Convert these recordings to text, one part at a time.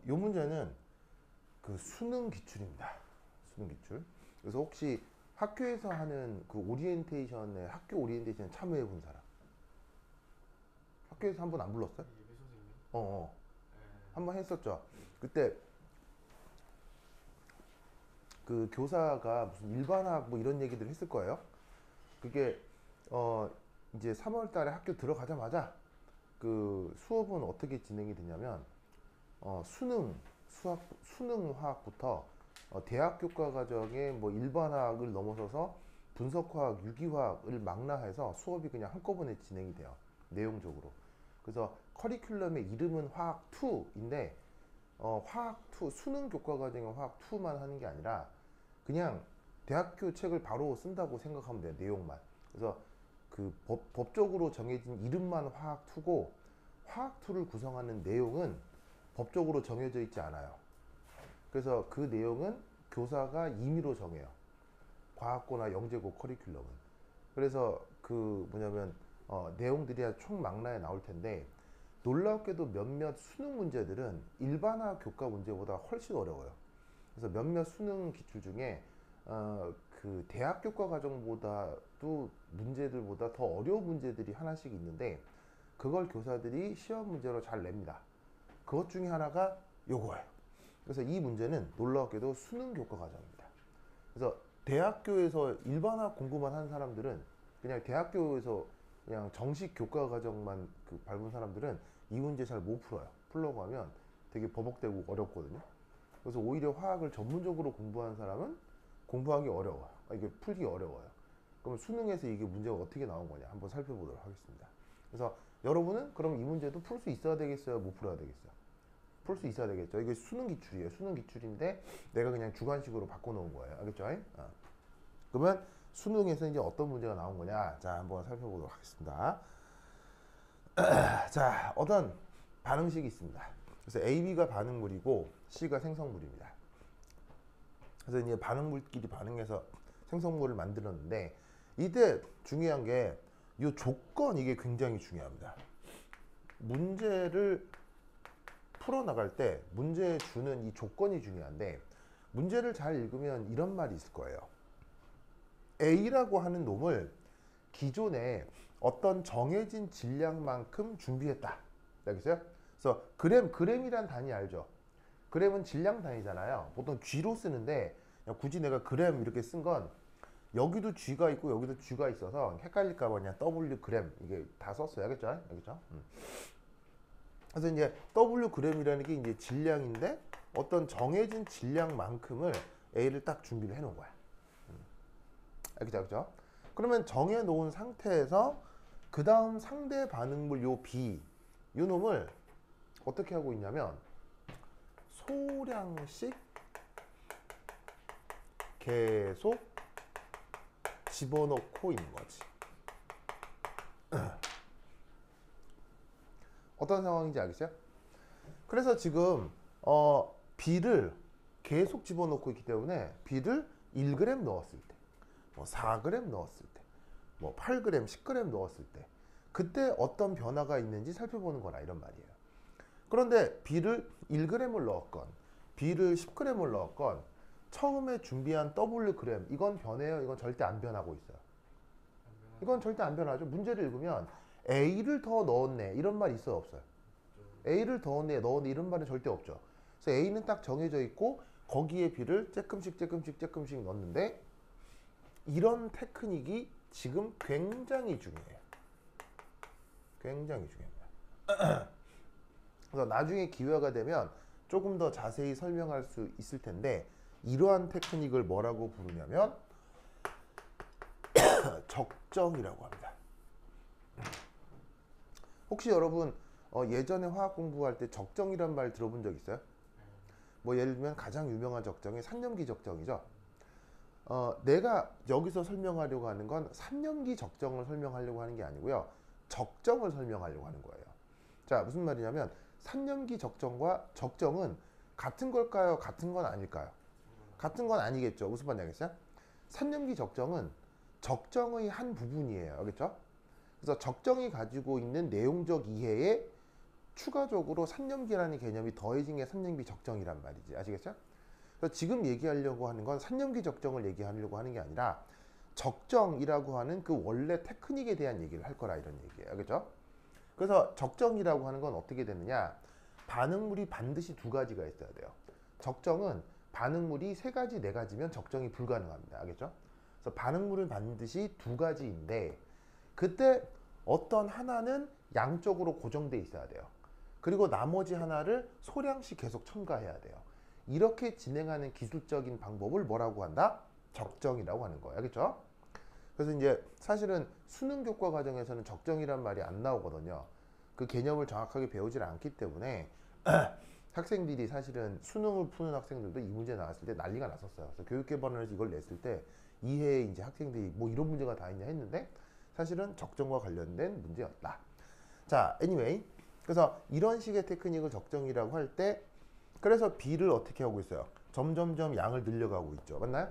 이 문제는 그 수능 기출입니다. 수능 기출. 그래서 혹시 학교에서 하는 그 오리엔테이션에 학교 오리엔테이션 참여해 본 사람? 학교에서 한 번 안 불렀어요? 예배 선생님? 어, 에, 한 번 했었죠. 그때 그 교사가 무슨 일반학 뭐 이런 얘기들 했을 거예요. 그게 어 이제 3월 달에 학교 들어가자마자 그 수업은 어떻게 진행이 되냐면 수능 화학부터 대학 교과 과정의 뭐 일반화학을 넘어서서 분석화학, 유기화학을 망라해서 수업이 그냥 한꺼번에 진행이 돼요. 내용적으로. 그래서 커리큘럼의 이름은 화학 2인데 화학 2 수능 교과 과정의 화학 2만 하는 게 아니라 그냥 대학교 책을 바로 쓴다고 생각하면 돼요. 내용만. 그래서 그 법적으로 정해진 이름만 화학 2고 화학 2를 구성하는 내용은 법적으로 정해져 있지 않아요. 그래서 그 내용은 교사가 임의로 정해요. 과학고나 영재고 커리큘럼은. 그래서 그 뭐냐면 내용들이 총망라에 나올 텐데 놀랍게도 몇몇 수능 문제들은 일반화 교과 문제보다 훨씬 어려워요. 그래서 몇몇 수능 기출 중에 그 대학 교과 과정보다도 문제들보다 더 어려운 문제들이 하나씩 있는데 그걸 교사들이 시험 문제로 잘 냅니다. 그것 중에 하나가 요거예요. 그래서 이 문제는 놀랍게도 수능 교과 과정입니다. 그래서 대학교에서 일반학 공부만 하는 사람들은 그냥 대학교에서 그냥 정식 교과 과정만 그 밟은 사람들은 이 문제 잘 못 풀어요. 풀려고 하면 되게 버벅대고 어렵거든요. 그래서 오히려 화학을 전문적으로 공부하는 사람은 공부하기 어려워요. 이게 풀기 어려워요. 그럼 수능에서 이게 문제가 어떻게 나온 거냐 한번 살펴보도록 하겠습니다. 그래서 여러분은 그럼 이 문제도 풀 수 있어야 되겠어요? 못 풀어야 되겠어요? 풀 수 있어야 되겠죠. 이게 수능 기출이에요. 수능 기출인데 내가 그냥 주관식으로 바꿔놓은 거예요. 알겠죠? 그러면 수능에서 이제 어떤 문제가 나온 거냐? 자, 한번 살펴보도록 하겠습니다. 자, 어떤 반응식이 있습니다. 그래서 A, B가 반응물이고 C가 생성물입니다. 그래서 이제 반응물끼리 반응해서 생성물을 만들었는데 이때 중요한 게 이 조건 이게 굉장히 중요합니다. 문제를 풀어나갈 때 문제에 주는 이 조건이 중요한데 문제를 잘 읽으면 이런 말이 있을 거예요. A라고 하는 놈을 기존에 어떤 정해진 질량만큼 준비했다. 알겠어요? 그래서 그램이란 단위 알죠? 그램은 질량 단위잖아요. 보통 G로 쓰는데 굳이 내가 그램 이렇게 쓴 건 여기도 G가 있고 여기도 G가 있어서 헷갈릴까 봐 그냥 W 그램 이게 다 썼어요. 알겠죠? 알겠죠? 그래서 이제 W 그램이라는 게 이제 질량인데 어떤 정해진 질량만큼을 A를 딱 준비를 해 놓은 거야. 알겠죠? 알겠죠? 그러면 정해 놓은 상태에서 그 다음 상대 반응물 요 B 요 놈을 어떻게 하고 있냐면 소량씩 계속 집어넣고 있는 거지. 어떤 상황인지 알겠어요? 그래서 지금 B를 계속 집어넣고 있기 때문에 B를 1g 넣었을 때, 뭐 4g 넣었을 때, 뭐 8g, 10g 넣었을 때 그때 어떤 변화가 있는지 살펴보는 거라 이런 말이에요. 그런데 B를 1g을 넣었건 B를 10g을 넣었건 처음에 준비한 Wg 이건 변해요? 이건 절대 안 변하고 있어요. 이건 절대 안 변하죠. 문제를 읽으면 A를 더 넣었네 이런 말 있어요? 없어요? A를 더 넣었네 이런 말은 절대 없죠. 그래서 A는 딱 정해져 있고 거기에 B를 조금씩 넣는데 이런 테크닉이 지금 굉장히 중요해요. 굉장히 중요합니다. 그래서 나중에 기회가 되면 조금 더 자세히 설명할 수 있을 텐데 이러한 테크닉을 뭐라고 부르냐면 적정이라고 합니다. 혹시 여러분 예전에 화학 공부할 때 적정이란 말 들어본 적 있어요? 뭐 예를 들면 가장 유명한 적정이 산염기 적정이죠. 내가 여기서 설명하려고 하는 건 산염기 적정을 설명하려고 하는 게 아니고요. 적정을 설명하려고 하는 거예요. 자, 무슨 말이냐면 산염기 적정과 적정은 같은 걸까요? 같은 건 아닐까요? 같은 건 아니겠죠. 무슨 말인지 알겠어요? 산염기 적정은 적정의 한 부분이에요. 알겠죠? 그래서 적정이 가지고 있는 내용적 이해에 추가적으로 산염기라는 개념이 더해진 게 산염기 적정이란 말이지. 아시겠죠? 그래서 지금 얘기하려고 하는 건 산염기 적정을 얘기하려고 하는 게 아니라 적정이라고 하는 그 원래 테크닉에 대한 얘기를 할 거라 이런 얘기예요. 알겠죠? 그래서 적정이라고 하는 건 어떻게 되느냐? 반응물이 반드시 두 가지가 있어야 돼요. 적정은 반응물이 세 가지, 네 가지면 적정이 불가능합니다. 알겠죠? 그래서 반응물은 반드시 두 가지인데 그때 어떤 하나는 양쪽으로 고정돼 있어야 돼요. 그리고 나머지 하나를 소량씩 계속 첨가해야 돼요. 이렇게 진행하는 기술적인 방법을 뭐라고 한다? 적정이라고 하는 거예요. 알겠죠? 그래서 이제 사실은 수능 교과 과정에서는 적정이란 말이 안 나오거든요. 그 개념을 정확하게 배우질 않기 때문에 학생들이 사실은 수능을 푸는 학생들도 이 문제 나왔을 때 난리가 났었어요. 그래서 교육개발원에서 이걸 냈을 때 이해에 이제 학생들이 뭐 이런 문제가 다 있냐 했는데 사실은 적정과 관련된 문제였다. 자, anyway. 그래서 이런 식의 테크닉을 적정이라고 할 때 그래서 B를 어떻게 하고 있어요? 점점점 양을 늘려가고 있죠. 맞나요?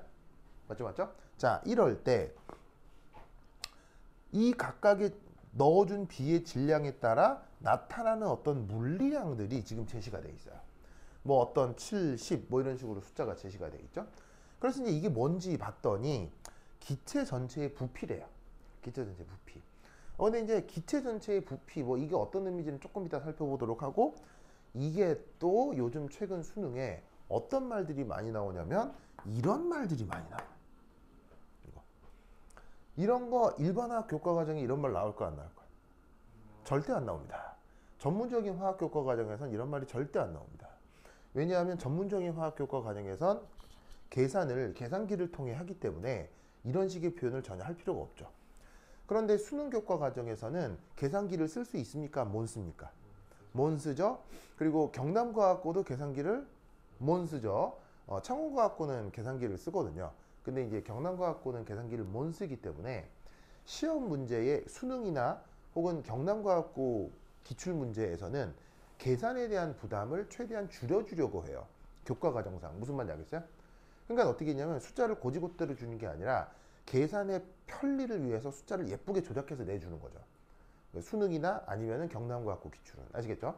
맞죠? 맞죠? 자, 이럴 때 이 각각의 넣어준 B의 질량에 따라 나타나는 어떤 물리량들이 지금 제시가 돼 있어요. 뭐 어떤 7, 10 뭐 이런 식으로 숫자가 제시가 돼 있죠. 그래서 이제 이게 뭔지 봤더니 기체 전체의 부피래요. 기체 전체 부피. 근데 이제 기체 전체의 부피 뭐 이게 어떤 의미인지는 조금 이따 살펴보도록 하고 이게 또 요즘 최근 수능에 어떤 말들이 많이 나오냐면 이런 말들이 많이 나와요. 이런 거 일반화학 교과 과정에 이런 말 나올까 안 나올까? 절대 안 나옵니다. 전문적인 화학 교과 과정에선 이런 말이 절대 안 나옵니다. 왜냐하면 전문적인 화학 교과 과정에선 계산을 계산기를 통해 하기 때문에 이런 식의 표현을 전혀 할 필요가 없죠. 그런데 수능 교과 과정에서는 계산기를 쓸 수 있습니까? 못 씁니까? 못 쓰죠. 그리고 경남과학고도 계산기를 못 쓰죠. 창원과학고는 계산기를 쓰거든요. 근데 이제 경남과학고는 계산기를 못 쓰기 때문에 시험 문제의 수능이나 혹은 경남과학고 기출문제에서는 계산에 대한 부담을 최대한 줄여주려고 해요. 교과과정상. 무슨 말인지 알겠어요? 그러니까 어떻게 했냐면 숫자를 고지고대로 주는 게 아니라 계산의 편리를 위해서 숫자를 예쁘게 조작해서 내주는 거죠. 수능이나 아니면은 경남과학고 기출은. 아시겠죠?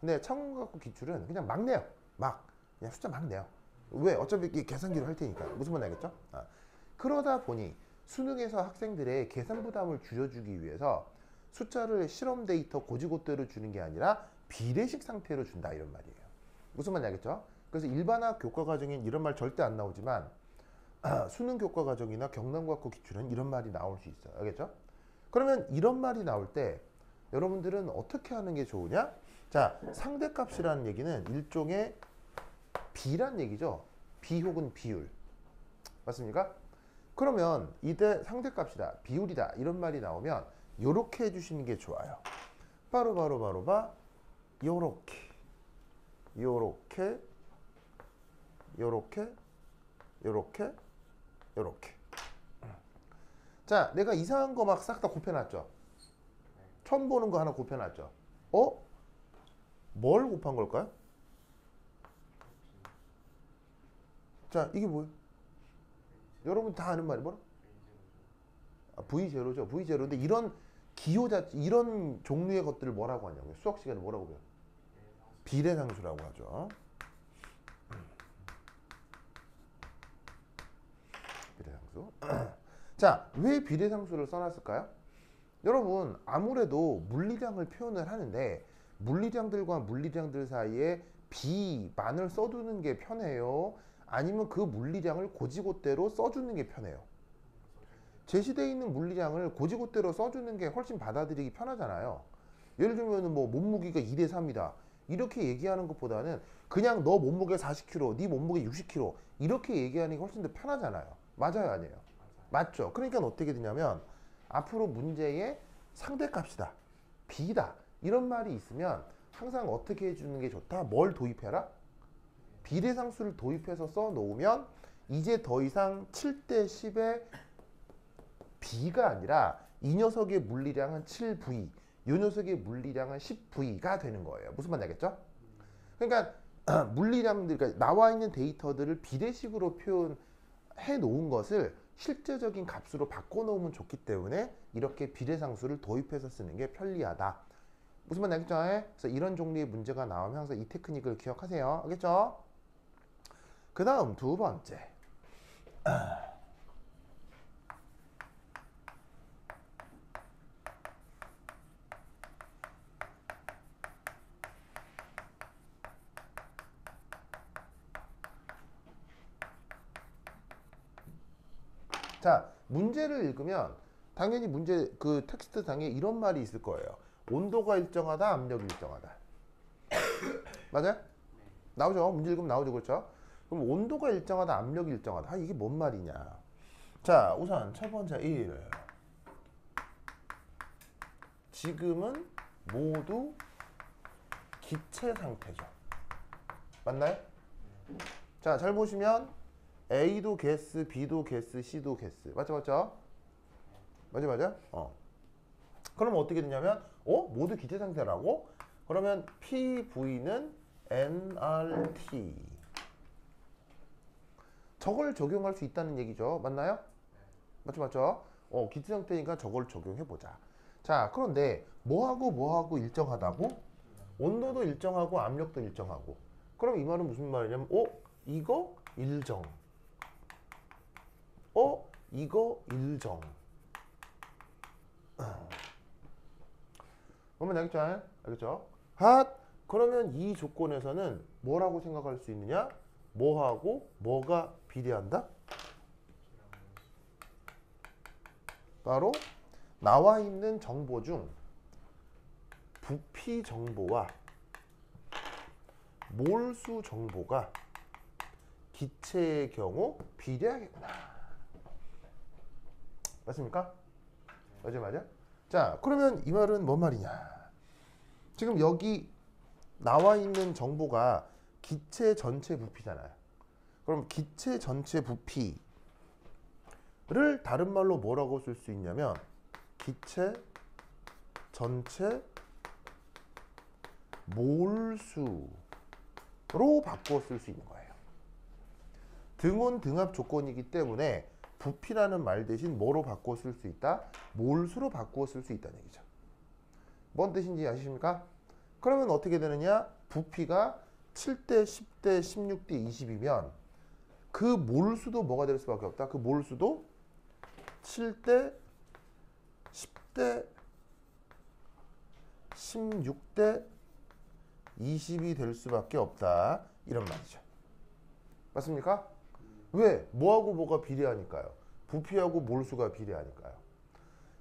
근데 창원과학고 기출은 그냥 막 내요. 막. 그냥 숫자 막 내요. 왜? 어차피 계산기로 할 테니까. 무슨 말인지 알겠죠? 그러다 보니 수능에서 학생들의 계산 부담을 줄여주기 위해서 숫자를 실험 데이터 고지고대로 주는 게 아니라 비례식 상태로 준다 이런 말이에요. 무슨 말인지 알겠죠? 그래서 일반학 교과 과정엔 이런 말 절대 안 나오지만 수능 교과 과정이나 경남과학고 기출은 이런 말이 나올 수 있어요. 알겠죠? 그러면 이런 말이 나올 때 여러분들은 어떻게 하는 게 좋으냐? 자, 상대값이라는 얘기는 일종의 비란 얘기죠. 비 혹은 비율. 맞습니까? 그러면 이때 상대값이다, 비율이다 이런 말이 나오면 요렇게 해주시는 게 좋아요. 바로 요렇게 요렇게 요렇게 요렇게 요렇게. 자, 내가 이상한 거 막 싹 다 곱해놨죠. 처음 보는 거 하나 곱해놨죠. 뭘 곱한 걸까요? 자, 이게 뭐예요? 여러분 다 아는 말이 뭐라? V0죠. V0인데 이런 기호 자체, 이런 종류의 것들을 뭐라고 하냐고요? 수학 시간에 뭐라고 배워요? 비례상수라고 하죠. 비례상수. 자, 왜 비례상수를 써놨을까요? 여러분, 아무래도 물리량을 표현을 하는데 물리량들과 물리량들 사이에 비만을 써두는 게 편해요? 아니면 그 물리량을 고지고대로 써주는 게 편해요? 제시되어 있는 물리량을 고지고대로 써주는 게 훨씬 받아들이기 편하잖아요. 예를 들면 뭐 몸무게가 2대 3이다. 이렇게 얘기하는 것보다는 그냥 너 몸무게 40kg, 네 몸무게 60kg 이렇게 얘기하는 게 훨씬 더 편하잖아요. 맞아요, 아니에요? 맞죠. 그러니까 어떻게 되냐면 앞으로 문제의 상대값이다, B다 이런 말이 있으면 항상 어떻게 해주는 게 좋다? 뭘 도입해라? 비례상수를 도입해서 써놓으면 이제 더 이상 7대 10의 B가 아니라 이 녀석의 물리량은 7V, 이 녀석의 물리량은 10V가 되는 거예요. 무슨 말인지 알겠죠? 그러니까 물리량들, 그러니까 나와 있는 데이터들을 비례식으로 표현해 놓은 것을 실제적인 값으로 바꿔 놓으면 좋기 때문에 이렇게 비례상수를 도입해서 쓰는 게 편리하다. 무슨 말인지 알겠죠? 그래서 이런 종류의 문제가 나오면 항상 이 테크닉을 기억하세요. 알겠죠? 그 다음 두 번째. 자, 문제를 읽으면 당연히 문제 그 텍스트 당에 이런 말이 있을 거예요. 온도가 일정하다, 압력이 일정하다. 맞아요? 나오죠. 문제 읽으면 나오죠. 그렇죠? 그럼 온도가 일정하다, 압력이 일정하다. 아, 이게 뭔 말이냐. 자, 우선 첫 번째 1. 지금은 모두 기체 상태죠. 맞나요? 자, 잘 보시면 A도 게스, B도 게스, C도 게스. 맞죠? 맞죠? 맞아? 그럼 어떻게 되냐면, 모두 기체 상태라고? 그러면 PV는 nRT. 저걸 적용할 수 있다는 얘기죠. 맞나요? 맞죠? 기체 상태니까 저걸 적용해보자. 자, 그런데 뭐하고 일정하다고? 온도도 일정하고 압력도 일정하고. 그럼 이 말은 무슨 말이냐면, 이거 일정. 이거 일정. 그러면 알겠죠? 알겠죠? 그러면 이 조건에서는 뭐라고 생각할 수 있느냐? 뭐하고 뭐가 비례한다? 바로 나와 있는 정보 중 부피 정보와 몰수 정보가 기체의 경우 비례하겠구나. 맞습니까? 맞아? 자, 그러면 이 말은 뭔 말이냐? 지금 여기 나와 있는 정보가 기체 전체 부피잖아요. 그럼 기체 전체 부피를 다른 말로 뭐라고 쓸 수 있냐면 기체 전체 몰수로 바꿔 쓸 수 있는 거예요. 등온 등압 조건이기 때문에 부피라는 말 대신 뭐로 바꿔 쓸 수 있다? 몰수로 바꾸어 쓸 수 있다는 얘기죠. 뭔 뜻인지 아십니까? 그러면 어떻게 되느냐? 부피가 7대, 10대, 16대, 20이면 그 몰수도 뭐가 될 수밖에 없다. 그 몰수도 7대, 10대, 16대, 20이 될 수밖에 없다. 이런 말이죠. 맞습니까? 왜? 뭐하고 뭐가 비례하니까요. 부피하고 몰수가 비례하니까요.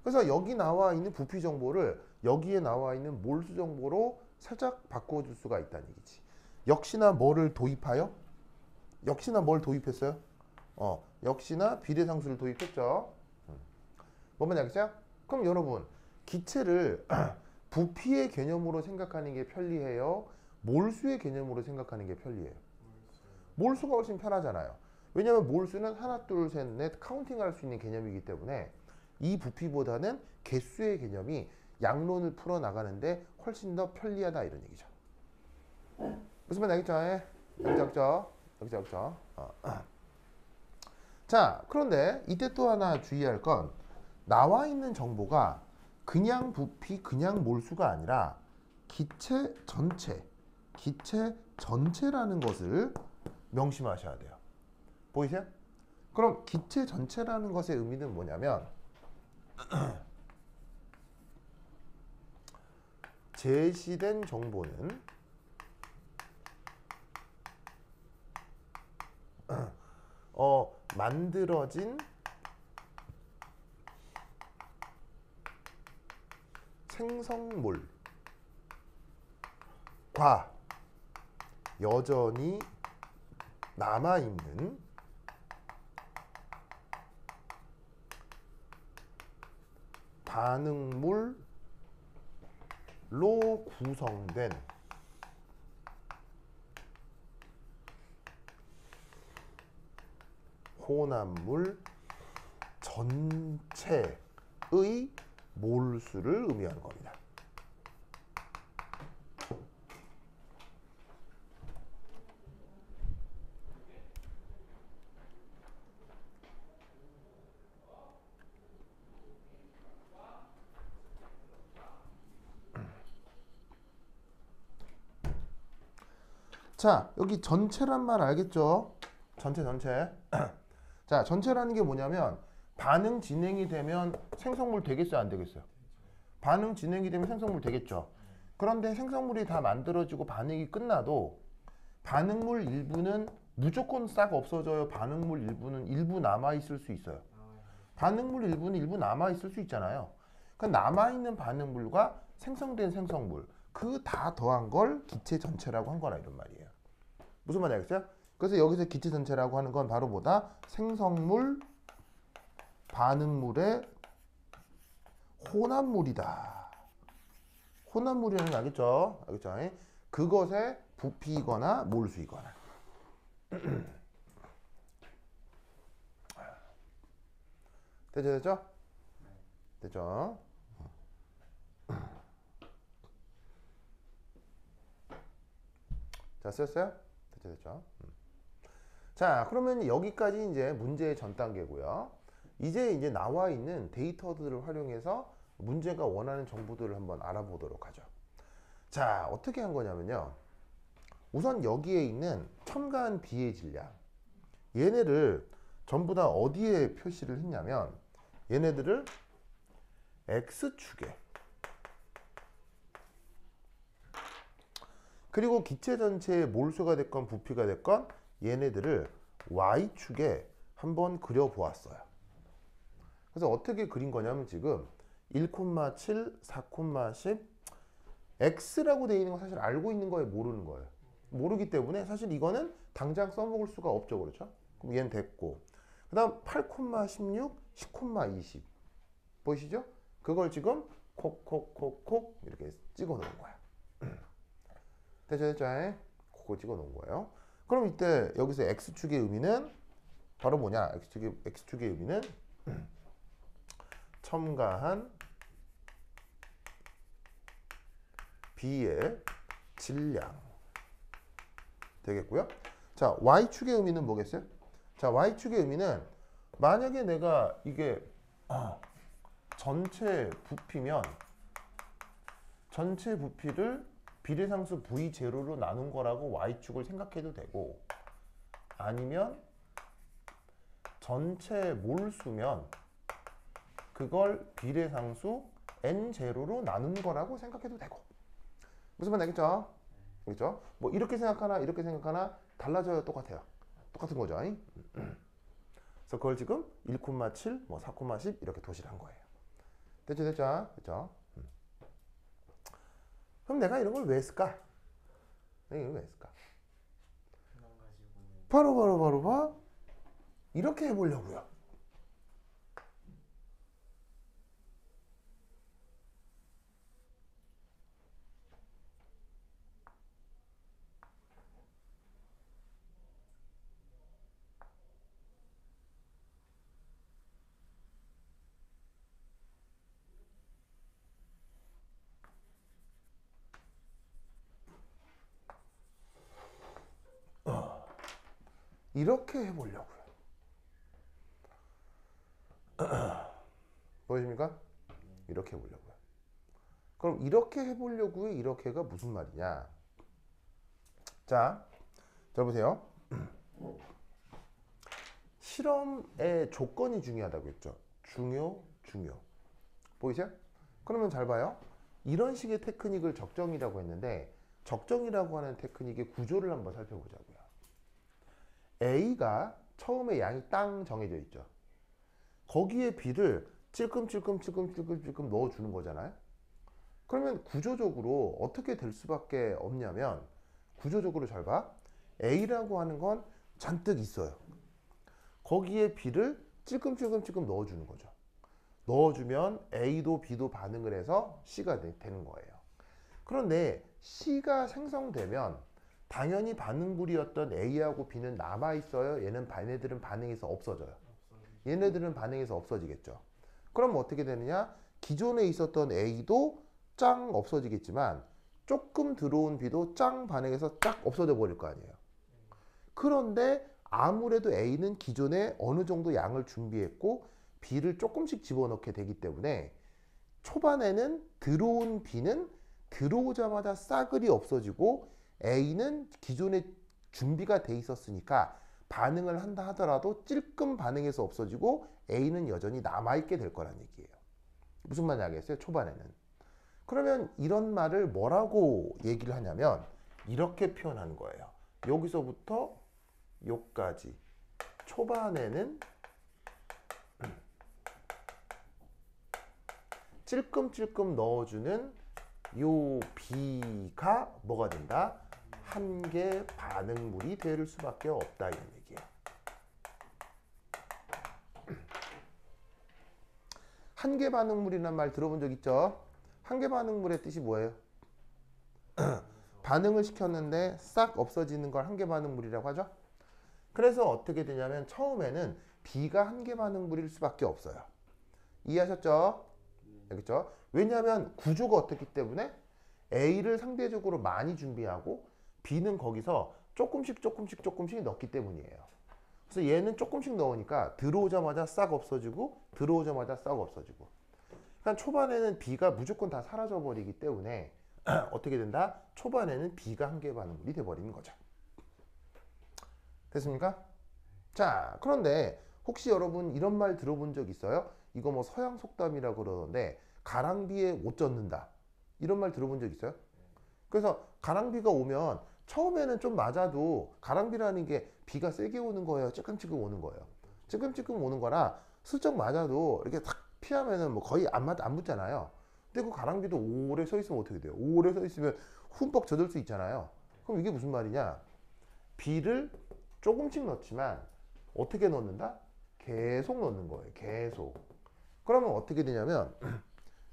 그래서 여기 나와 있는 부피 정보를 여기에 나와 있는 몰수 정보로 살짝 바꿔줄 수가 있다는 얘기지. 역시나 뭐를 도입하여? 역시나 뭘 도입했어요? 역시나 비례상수를 도입했죠. 뭔 말인지 알겠어요? 그럼 여러분, 기체를 부피의 개념으로 생각하는 게 편리해요? 몰수의 개념으로 생각하는 게 편리해요? 몰수가 훨씬 편하잖아요. 왜냐하면 몰수는 하나, 둘, 셋, 넷 카운팅할 수 있는 개념이기 때문에 이 부피보다는 개수의 개념이 양론을 풀어나가는데 훨씬 더 편리하다 이런 얘기죠. 무슨 말인지 알겠죠? 알겠죠? 자, 그런데 이때 또 하나 주의할 건 나와 있는 정보가 그냥 부피, 그냥 몰수가 아니라 기체 전체라는 것을 명심하셔야 돼요. 보이세요? 그럼 기체 전체라는 것의 의미는 뭐냐면 제시된 정보는 만들어진 생성물과 여전히 남아있는 반응물로 구성된 혼합물 전체의 몰수를 의미하는 겁니다. 자, 여기 전체란 말 알겠죠? 전체. 자, 전체라는 게 뭐냐면 반응 진행이 되면 생성물 되겠어요, 안 되겠어요? 반응 진행이 되면 생성물 되겠죠. 그런데 생성물이 다 만들어지고 반응이 끝나도 반응물 일부는 무조건 싹 없어져요. 반응물 일부는 일부 남아있을 수 있어요. 반응물 일부는 일부 남아있을 수 있잖아요. 그 남아있는 반응물과 생성된 생성물 그 다 더한 걸 기체 전체라고 한 거라 이런 말이에요. 무슨 말인지 알겠어요? 그래서 여기서 기체 전체라고 하는 건 바로 뭐다? 생성물, 반응물의 혼합물이다. 혼합물이라는 거 알겠죠? 알겠죠? 그것의 부피이거나 몰수이거나. 됐죠? 됐죠? 자, 쓰였어요? 됐죠? 자, 그러면 여기까지 이제 문제의 전 단계고요. 이제 나와 있는 데이터들을 활용해서 문제가 원하는 정보들을 한번 알아보도록 하죠. 자, 어떻게 한 거냐면요. 우선 여기에 있는 첨가한 비의 질량. 얘네를 전부 다 어디에 표시를 했냐면 얘네들을 X축에 그리고 기체 전체의 몰수가 됐건 부피가 됐건 얘네들을 Y축에 한번 그려보았어요. 그래서 어떻게 그린 거냐면 지금 1,7, 4,10 X라고 되어 있는 건 사실 알고 있는 거예요, 모르는 거예요. 모르기 때문에 사실 이거는 당장 써먹을 수가 없죠, 그렇죠? 그럼 얘는 됐고 그 다음 8,16, 10,20 보이시죠? 그걸 지금 콕콕콕콕 이렇게 찍어 놓은 거야. 됐죠? 그거 찍어 놓은 거예요. 그럼 이때 여기서 X축의 의미는 바로 뭐냐? X축의 의미는 첨가한 B의 질량 되겠고요. 자, Y축의 의미는 뭐겠어요? 자, Y축의 의미는 만약에 내가 이게 전체 부피면 전체 부피를 비례상수 V0로 나눈 거라고 Y축을 생각해도 되고 아니면 전체 몰수면 그걸 비례상수 N0로 나눈 거라고 생각해도 되고 무슨 말인지 알겠죠? 알겠죠? 뭐 이렇게 생각하나 이렇게 생각하나 달라져요. 똑같아요. 똑같은 거죠. 그래서 그걸 지금 1,7, 뭐 4,10 이렇게 도시를 한 거예요. 됐죠? 그럼 내가 이런 걸 왜 했을까? 이걸 왜 했을까? 바로 이렇게 해보려고요. 이렇게 해보려고요. 보이십니까? 이렇게 해보려고요. 그럼 이렇게 해보려고의 이렇게가 무슨 말이냐? 자, 들어보세요. 실험의 조건이 중요하다고 했죠. 중요. 보이세요? 그러면 잘 봐요. 이런 식의 테크닉을 적정이라고 했는데 적정이라고 하는 테크닉의 구조를 한번 살펴보자고요. A가 처음에 양이 땅 정해져 있죠. 거기에 B를 찔끔찔끔 넣어주는 거잖아요. 그러면 구조적으로 어떻게 될 수밖에 없냐면 구조적으로 잘 봐. A라고 하는 건 잔뜩 있어요. 거기에 B를 찔끔찔끔 넣어주는 거죠. 넣어주면 A도 B도 반응을 해서 C가 되는 거예요. 그런데 C가 생성되면 당연히 반응물이었던 A하고 B는 남아있어요. 얘네들은 반응해서 없어져요. 얘네들은 반응해서 없어지겠죠. 그럼 어떻게 되느냐? 기존에 있었던 A도 짱 없어지겠지만 조금 들어온 B도 짱 반응해서 쫙 없어져 버릴 거 아니에요. 그런데 아무래도 A는 기존에 어느 정도 양을 준비했고 B를 조금씩 집어넣게 되기 때문에 초반에는 들어온 B는 들어오자마자 싸그리 없어지고 A는 기존에 준비가 돼 있었으니까 반응을 한다 하더라도 찔끔 반응해서 없어지고 A는 여전히 남아있게 될 거란 얘기예요. 무슨 말인지 알겠어요? 초반에는. 그러면 이런 말을 뭐라고 얘기를 하냐면 이렇게 표현하는 거예요. 여기서부터 여기까지 초반에는 찔끔찔끔 넣어주는 요 B가 뭐가 된다? 한계 반응물이 될 수밖에 없다 이런 얘기예요. 한계 반응물이란 말 들어본 적 있죠? 한계 반응물의 뜻이 뭐예요? 반응을 시켰는데 싹 없어지는 걸 한계 반응물이라고 하죠. 그래서 어떻게 되냐면 처음에는 B가 한계 반응물일 수밖에 없어요. 이해하셨죠? 알겠죠? 왜냐하면 구조가 어떻기 때문에 A를 상대적으로 많이 준비하고 B는 거기서 조금씩 넣기 때문이에요. 그래서 얘는 조금씩 넣으니까 들어오자마자 싹 없어지고 들어오자마자 싹 없어지고. 그러니까 초반에는 B가 무조건 다 사라져 버리기 때문에 어떻게 된다? 초반에는 B가 한계 반응물이 돼버리는 거죠. 됐습니까? 자, 그런데 혹시 여러분 이런 말 들어본 적 있어요? 이거 뭐 서양 속담이라고 그러는데 가랑비에 옷 젖는다 이런 말 들어본 적 있어요? 그래서 가랑비가 오면 처음에는 좀 맞아도 가랑비라는 게 비가 세게 오는 거예요? 찔끔찔끔 오는 거예요? 찔끔찔끔 오는 거라 슬쩍 맞아도 이렇게 탁 피하면은 뭐 거의 안 붙잖아요. 근데 그 가랑비도 오래 서 있으면 어떻게 돼요? 오래 서 있으면 흠뻑 젖을 수 있잖아요. 그럼 이게 무슨 말이냐? 비를 조금씩 넣지만 어떻게 넣는다? 계속 넣는 거예요. 계속. 그러면 어떻게 되냐면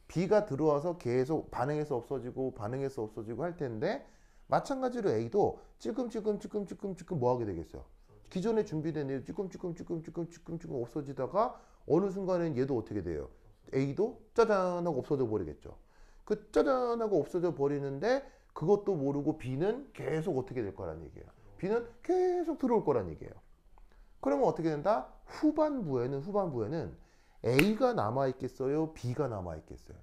B가 들어와서 계속 반응해서 없어지고 반응해서 없어지고 할 텐데 마찬가지로 A도 찔끔찔끔 뭐 하게 되겠어요? 기존에 준비된 애 찔끔찔끔 없어지다가 어느 순간엔 얘도 어떻게 돼요? A도 짜잔 하고 없어져 버리겠죠. 그 짜잔 하고 없어져 버리는데 그것도 모르고 B는 계속 어떻게 될 거란 얘기예요. B는 계속 들어올 거란 얘기예요. 그러면 어떻게 된다? 후반부에는 A가 남아있겠어요? B가 남아있겠어요?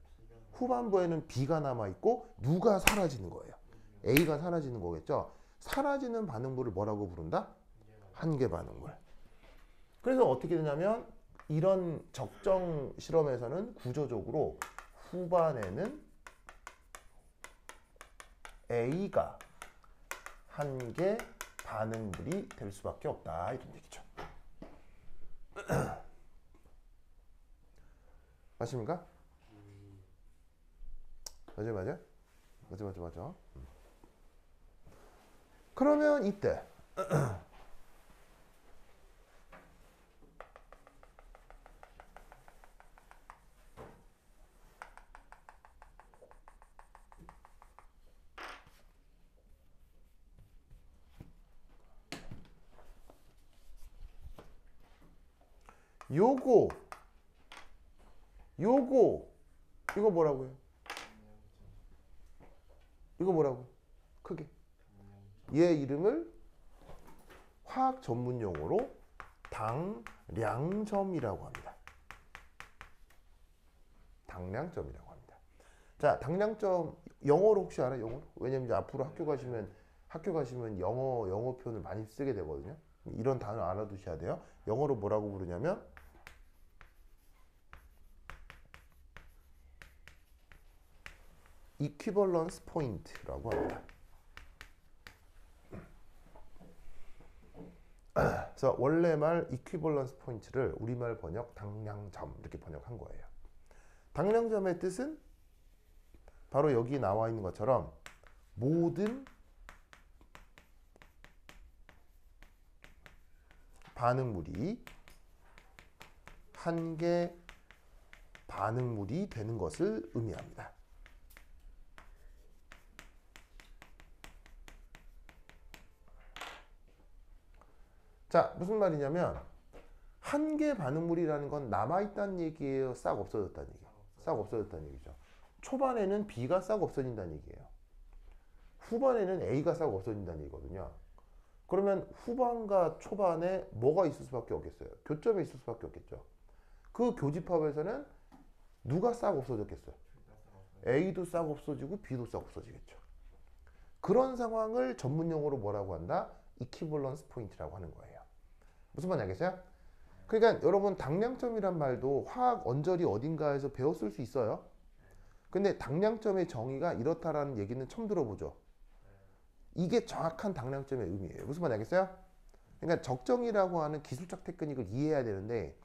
후반부에는 B가 남아있고 누가 사라지는 거예요? A가 사라지는 거겠죠? 사라지는 반응물을 뭐라고 부른다? 한계 반응물. 그래서 어떻게 되냐면 이런 적정 실험에서는 구조적으로 후반에는 A가 한계 반응물이 될 수밖에 없다 이런 얘기죠. 맞습니까? 맞아. 그러면 이때 요거 이거 뭐라고요? 이거 뭐라고? 크게 얘 이름을 화학 전문 용어로 당량점이라고 합니다. 당량점이라고 합니다. 자, 당량점 영어로 혹시 알아요? 영어로? 왜냐면 이제 앞으로 학교 가시면 영어 표현을 많이 쓰게 되거든요. 이런 단어 알아두셔야 돼요. 영어로 뭐라고 부르냐면 equivalence point라고 합니다. 그래서 원래 말 equivalence point를 우리말 번역 당량점 이렇게 번역한 거예요. 당량점의 뜻은 바로 여기 나와 있는 것처럼 모든 반응물이 한계 반응물이 되는 것을 의미합니다. 자, 무슨 말이냐면 한계 반응물이라는 건 남아있다는 얘기예요? 싹 없어졌다는 얘기예요? 싹 없어졌다는 얘기죠. 초반에는 B가 싹 없어진다는 얘기예요. 후반에는 A가 싹 없어진다는 얘기거든요. 그러면 후반과 초반에 뭐가 있을 수밖에 없겠어요? 교점이 있을 수밖에 없겠죠. 그 교집합에서는 누가 싹 없어졌겠어요? A도 싹 없어지고 B도 싹 없어지겠죠. 그런 상황을 전문 용어로 뭐라고 한다? 이퀴벌런스 포인트라고 하는 거예요. 무슨 말인지 알겠어요? 그러니까 여러분 당량점이란 말도 화학 언저리 어딘가에서 배웠을 수 있어요. 근데 당량점의 정의가 이렇다라는 얘기는 처음 들어보죠. 이게 정확한 당량점의 의미예요. 무슨 말인지 알겠어요? 그러니까 적정이라고 하는 기술적 테크닉을 이해해야 되는데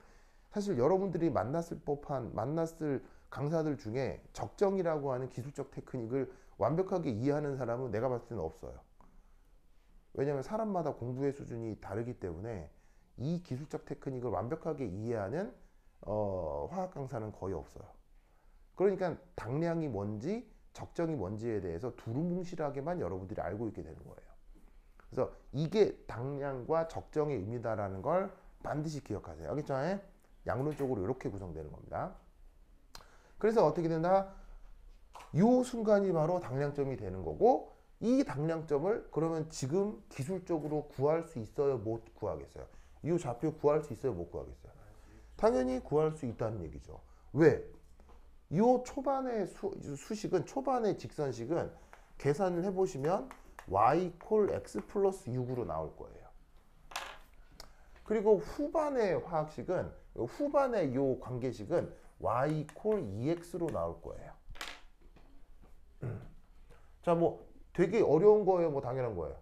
사실 여러분들이 만났을 강사들 중에 적정이라고 하는 기술적 테크닉을 완벽하게 이해하는 사람은 내가 봤을 때는 없어요. 왜냐하면 사람마다 공부의 수준이 다르기 때문에 이 기술적 테크닉을 완벽하게 이해하는 화학 강사는 거의 없어요. 그러니까 당량이 뭔지 적정이 뭔지에 대해서 두루뭉실하게만 여러분들이 알고 있게 되는 거예요. 그래서 이게 당량과 적정의 의미다라는 걸 반드시 기억하세요. 알겠죠? 양론적으로 이렇게 구성되는 겁니다. 그래서 어떻게 된다? 이 순간이 바로 당량점이 되는 거고 이 당량점을 그러면 지금 기술적으로 구할 수 있어요? 못 구하겠어요? 이 좌표 구할 수 있어요? 못 구하겠어요? 당연히 구할 수 있다는 얘기죠. 왜? 이 초반의 수식은 초반의 직선식은 계산을 해보시면 y 콜 x 플러스 6으로 나올 거예요. 그리고 후반의 화학식은 후반의 이 관계식은 y 콜 2x로 나올 거예요. 자, 뭐 되게 어려운 거예요? 뭐 당연한 거예요?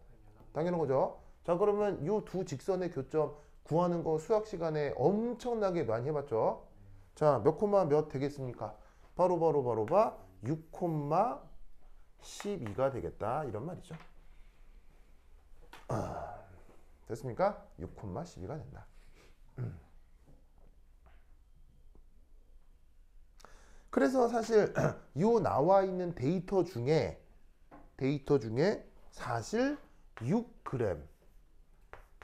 당연한 거죠. 자, 그러면 이 두 직선의 교점 구하는 거 수학 시간에 엄청나게 많이 해봤죠. 자, 몇 콤마 몇 되겠습니까? 바로 6 콤마 12가 되겠다 이런 말이죠. 됐습니까? 6 콤마 12가 된다. 그래서 사실 요 나와 있는 데이터 중에 사실 6g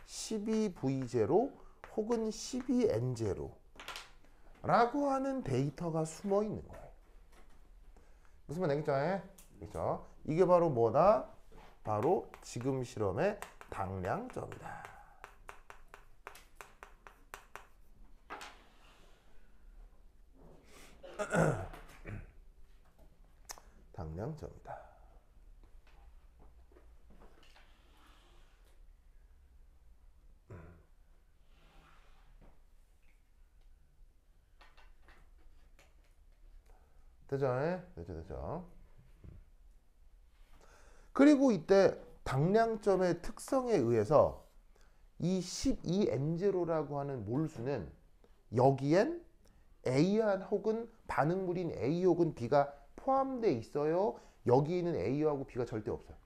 12V0 혹은 12N0 라고 하는 데이터가 숨어 있는 거예요. 무슨 말 알겠죠? 그렇죠? 이게 바로 뭐다? 바로 지금 실험의 당량점이다. 당량점이다. 되죠? 되죠. 그리고 이때 당량점의 특성에 의해서 이 12N0라고 하는 몰수는 여기엔 A한 혹은 반응물인 A 혹은 B가 포함되어 있어요. 여기에는 A하고 B가 절대 없어요.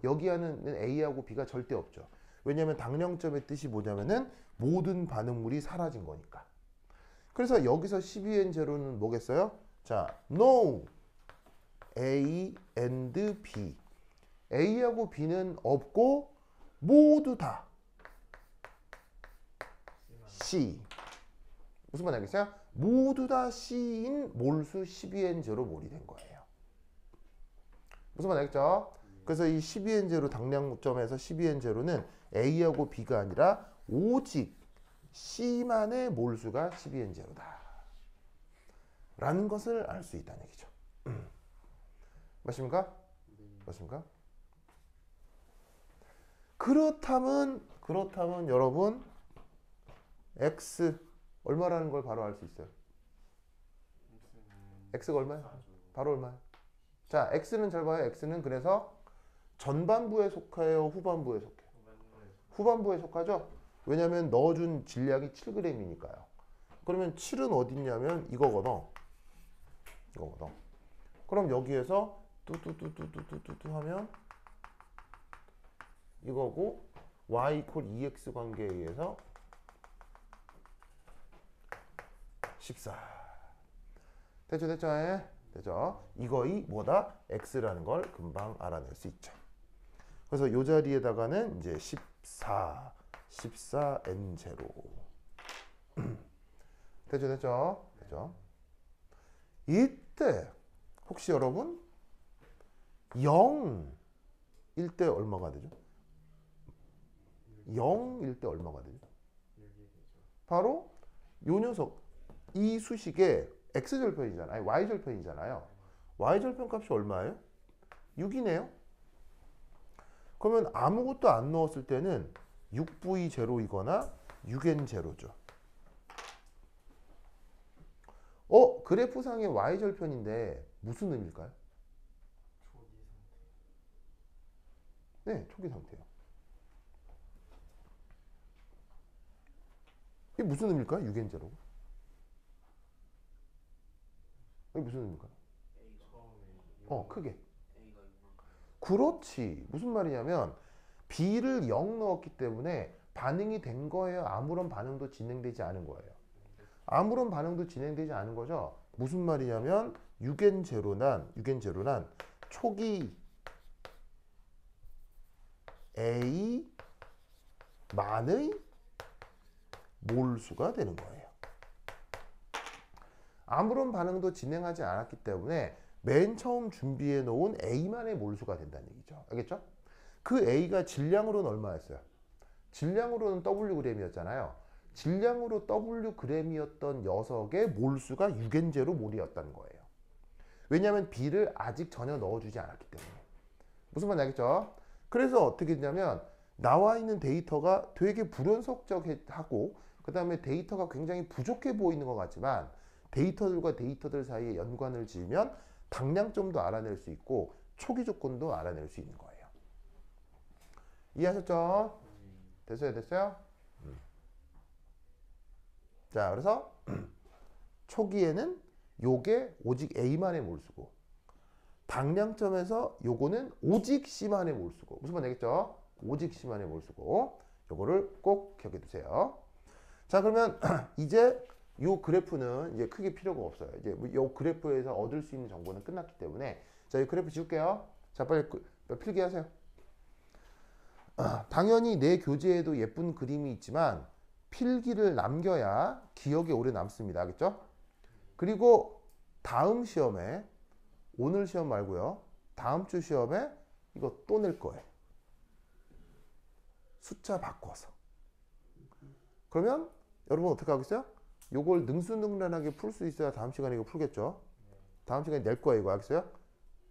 여기에는 A하고 B가 절대 없죠. 왜냐하면 당량점의 뜻이 뭐냐면은 모든 반응물이 사라진 거니까. 그래서 여기서 12N0는 뭐겠어요? 자, no A and B. A하고 B는 없고 모두 다 C. 무슨 말 알겠어요? 모두 다 C인 몰수 12N0 몰이 된 거예요. 무슨 말 알겠죠? 그래서 이 12N0 당량점에서 12N0는 A하고 B가 아니라 오직 C만의 몰수가 12N0다. 라는 것을 알 수 있다는 얘기죠. 맞습니까? 맞습니까? 그렇다면 여러분 X 얼마라는 걸 바로 알 수 있어요. X가 얼마예요? 바로 얼마예요? 자, X는 잘 봐요. X는 그래서 전반부에 속해요? 후반부에 속해요? 후반부에 속하죠? 왜냐면 넣어준 질량이 7g이니까요. 그러면 7은 어디 있냐면 이거거든. 그럼 여기에서 뚜뚜뚜뚜뚜뚜뚜 하면 이거고 y 이퀄 2x 관계에 의해서 14. 됐죠? 되죠? 이거이 뭐다? x라는 걸 금방 알아낼 수 있죠. 그래서 이 자리에다가는 이제 14n0. 되죠? 이때 혹시 여러분 0일 때 얼마가 되죠? 0일 때 얼마가 되죠? 바로 요 녀석 이 수식의 x절편이잖아요. 아니 y절편이잖아요. y절편 값이 얼마예요? 6이네요. 그러면 아무것도 안 넣었을 때는 6V0이거나 6N0죠. 그래프상의 Y절편인데 무슨 의미일까요? 네, 초기 상태예요. 이게 무슨 의미일까요? 6N0. 이게 무슨 의미일까요? 크게. 그렇지. 무슨 말이냐면 B를 0 넣었기 때문에 반응이 된 거예요? 아무런 반응도 진행되지 않은 거예요? 아무런 반응도 진행되지 않은 거죠. 무슨 말이냐면 6N0난 초기 A만의 몰수가 되는 거예요. 아무런 반응도 진행하지 않았기 때문에 맨 처음 준비해 놓은 A만의 몰수가 된다는 얘기죠. 알겠죠? 그 A가 질량으로는 얼마였어요? 질량으로는 Wg이었잖아요. 질량으로 Wg이었던 녀석의 몰수가 6N0 몰이었다는 거예요. 왜냐하면 B를 아직 전혀 넣어주지 않았기 때문에. 무슨 말인지 알겠죠? 그래서 어떻게 되냐면 나와 있는 데이터가 되게 불연속적하고 그 다음에 데이터가 굉장히 부족해 보이는 것 같지만 데이터들과 데이터들 사이에 연관을 지으면 당량점도 알아낼 수 있고 초기 조건도 알아낼 수 있는 거예요. 이해하셨죠? 됐어요? 자, 그래서 초기에는 요게 오직 A만의 몰수고 당량점에서 요거는 오직 C만의 몰수고 무슨 말인지 알겠죠? 오직 C만의 몰수고 요거를 꼭 기억해 두세요. 자, 그러면 이제 요 그래프는 이제 크게 필요가 없어요. 이제 요 그래프에서 얻을 수 있는 정보는 끝났기 때문에 자, 이 그래프 지울게요. 자, 빨리 필기하세요. 당연히 내 교재에도 예쁜 그림이 있지만 필기를 남겨야 기억에 오래 남습니다. 알겠죠? 그리고 다음 시험에 오늘 시험 말고요. 다음 주 시험에 이거 또 낼 거예요. 숫자 바꿔서. 그러면 여러분 어떻게 하겠어요? 요걸 능수능란하게 풀 수 있어야 다음 시간에 이거 풀겠죠? 다음 시간에 낼 거예요. 이거 알겠어요?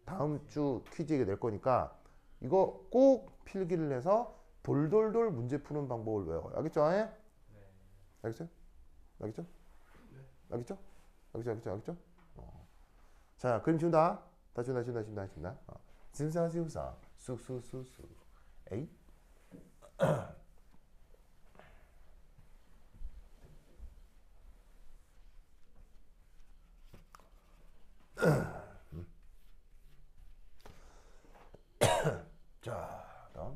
다음 주 퀴즈 이거 낼 거니까 이거 꼭 필기를 해서 돌돌돌 문제 푸는 방법을 외워요. 알겠죠? 네. 알겠어요? 알겠죠? 알겠죠? 알겠죠? 자, 그림 지운다. 다 지운다. 진사지우사 쑥쑥쑥쑥 에이. 자, 다음.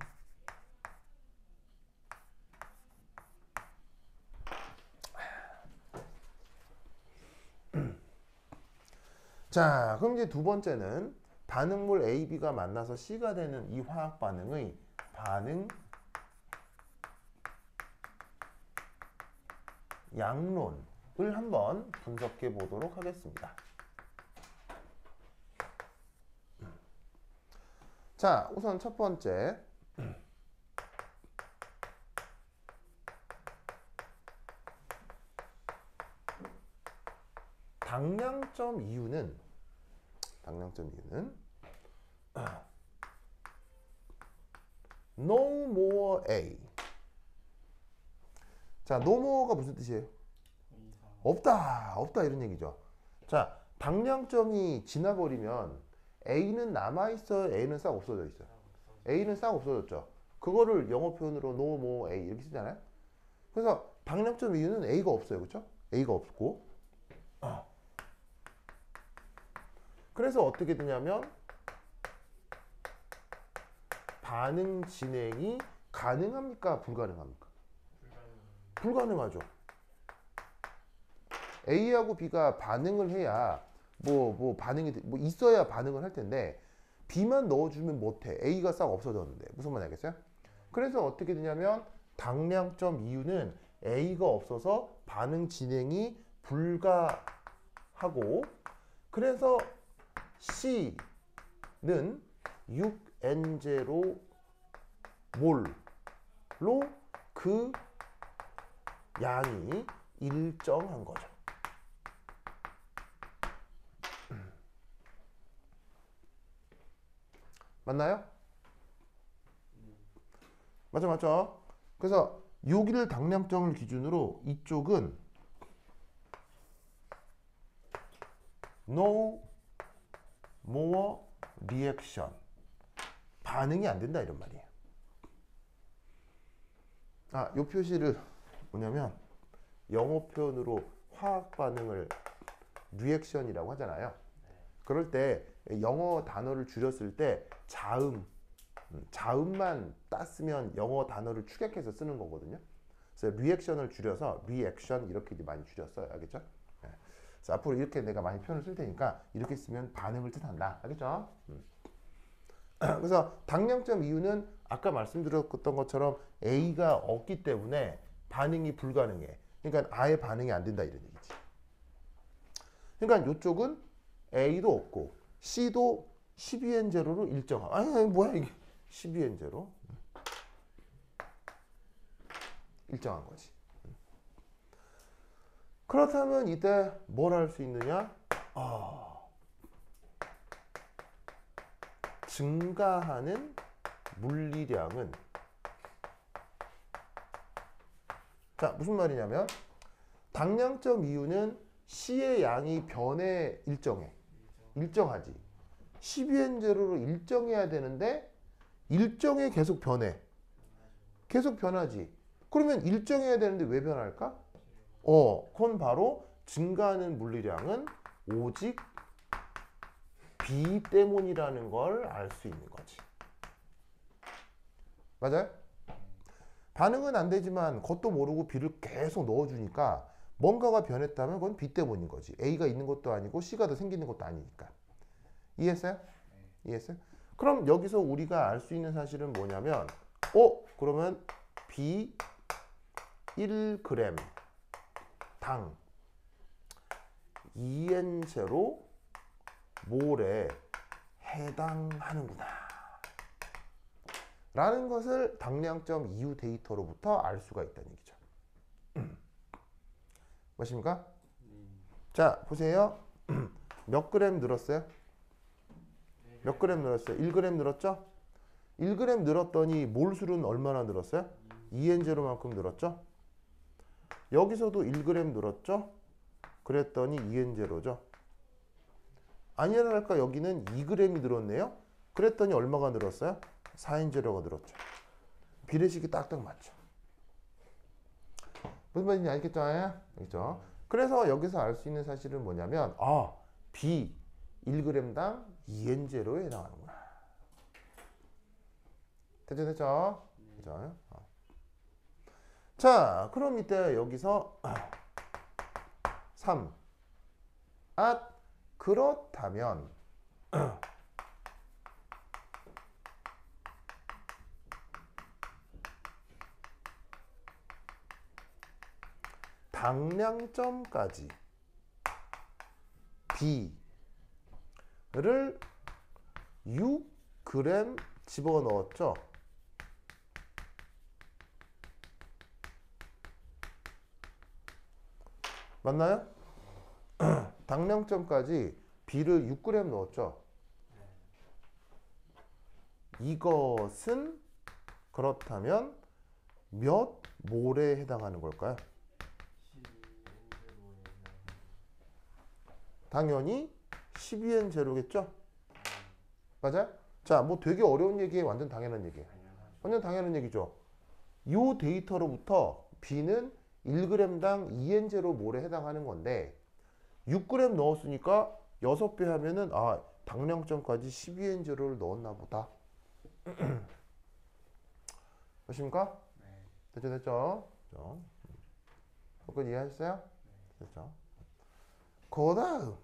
자, 그럼 이제 두 번째는 반응물 A, B가 만나서 C가 되는 이 화학 반응의 반응 양론을 한번 분석해 보도록 하겠습니다. 자, 우선 첫 번째 당량점 이유는 no more A. 자, no more가 무슨 뜻이에요? 없다 이런 얘기죠. 자, 당량점이 지나버리면 A는 남아있어요? A는 싹 없어져 있어요? A는 싹 없어졌죠. 그거를 영어 표현으로 no more A 이렇게 쓰잖아요. 그래서 당량점 이유는 A가 없어요. 그렇죠? A가 없고 그래서 어떻게 되냐면 반응 진행이 가능합니까? 불가능합니까? 불가능하죠. A하고 B가 반응을 해야 반응이 있어야 반응을 할 텐데 B만 넣어주면 못해. A가 싹 없어졌는데 무슨 말인지 알겠어요? 그래서 어떻게 되냐면 당량점 이유는 A가 없어서 반응 진행이 불가하고 그래서 C는 6N0 몰로 그 양이 일정한 거죠. 맞나요? 맞죠, 맞죠? 그래서 여기를 당량점을 기준으로 이쪽은 no more reaction. 반응이 안 된다 이런 말이에요. 아, 요 표시를 뭐냐면 영어 표현으로 화학 반응을 리액션이라고 하잖아요. 그럴 때 영어 단어를 줄였을 때 자음만 땄으면 영어 단어를 축약해서 쓰는 거거든요. 그래서 리액션을 줄여서 리액션 이렇게 많이 줄였어요. 알겠죠? 네. 그래서 앞으로 이렇게 내가 많이 표현을 쓸 테니까 이렇게 쓰면 반응을 뜻한다. 알겠죠? 그래서 당량점 이유는 아까 말씀드렸던 것처럼 A가 없기 때문에 반응이 불가능해. 그러니까 아예 반응이 안 된다 이런 얘기지. 그러니까 이쪽은 A도 없고 C도 12N 제로로 일정하고 아니 뭐야 이게 12N 제로 일정한 거지. 그렇다면 이때 뭘 할 수 있느냐? 증가하는 물리량은 자 무슨 말이냐면 당량점 이유는 C의 양이 변에 일정하지. 12N 제로로 일정해야 되는데 일정해 계속 변해. 계속 변하지. 그러면 일정해야 되는데 왜 변할까? 그건 바로 증가하는 물리량은 오직 B 때문이라는 걸 알 수 있는 거지. 맞아요? 반응은 안 되지만 그것도 모르고 B를 계속 넣어주니까 뭔가가 변했다면 그건 B 때문인 거지. A가 있는 것도 아니고 C가 더 생기는 것도 아니니까. 이해했어요? 이해했어요? 그럼 여기서 우리가 알 수 있는 사실은 뭐냐면 그러면 B 1g 당 2N0 몰에 해당하는구나 라는 것을 당량점 이후 데이터로부터 알 수가 있다는 얘기죠. 맞습니까? 자 보세요. 몇 그램 늘었어요? 몇 그램 늘었어요? 1g 늘었죠? 1g 늘었더니 몰수는 얼마나 늘었어요? 2N0만큼 늘었죠? 여기서도 1g 늘었죠? 그랬더니 2N0죠? 아니랄까 여기는 2g이 늘었네요? 그랬더니 얼마가 늘었어요? 4N0가 늘었죠. 비례식이 딱딱 맞죠. 무슨 말인지 알겠죠? 알겠죠? 그래서 여기서 알 수 있는 사실은 뭐냐면 B 1g당 2N0에 해당하는구나. 됐죠? 그죠? 자, 그럼 이때 여기서 3. 그렇다면 당량점까지 B를 6g 집어넣었죠. 맞나요? 당량점까지 B를 6g 넣었죠. 이것은 그렇다면 몇 몰에 해당하는 걸까요? 당연히 12N0겠죠? 맞아요? 자, 뭐 되게 어려운 얘기에 완전 당연한 얘기예요. 완전 당연한 얘기죠. 이 데이터로부터 B는 1g당 2N0 몰에 해당하는 건데 6g 넣었으니까 6배 하면은 당량점까지 12N0를 넣었나 보다. 되십니까? 네. 됐죠? 그건 이해하셨어요? 됐죠? 그 다음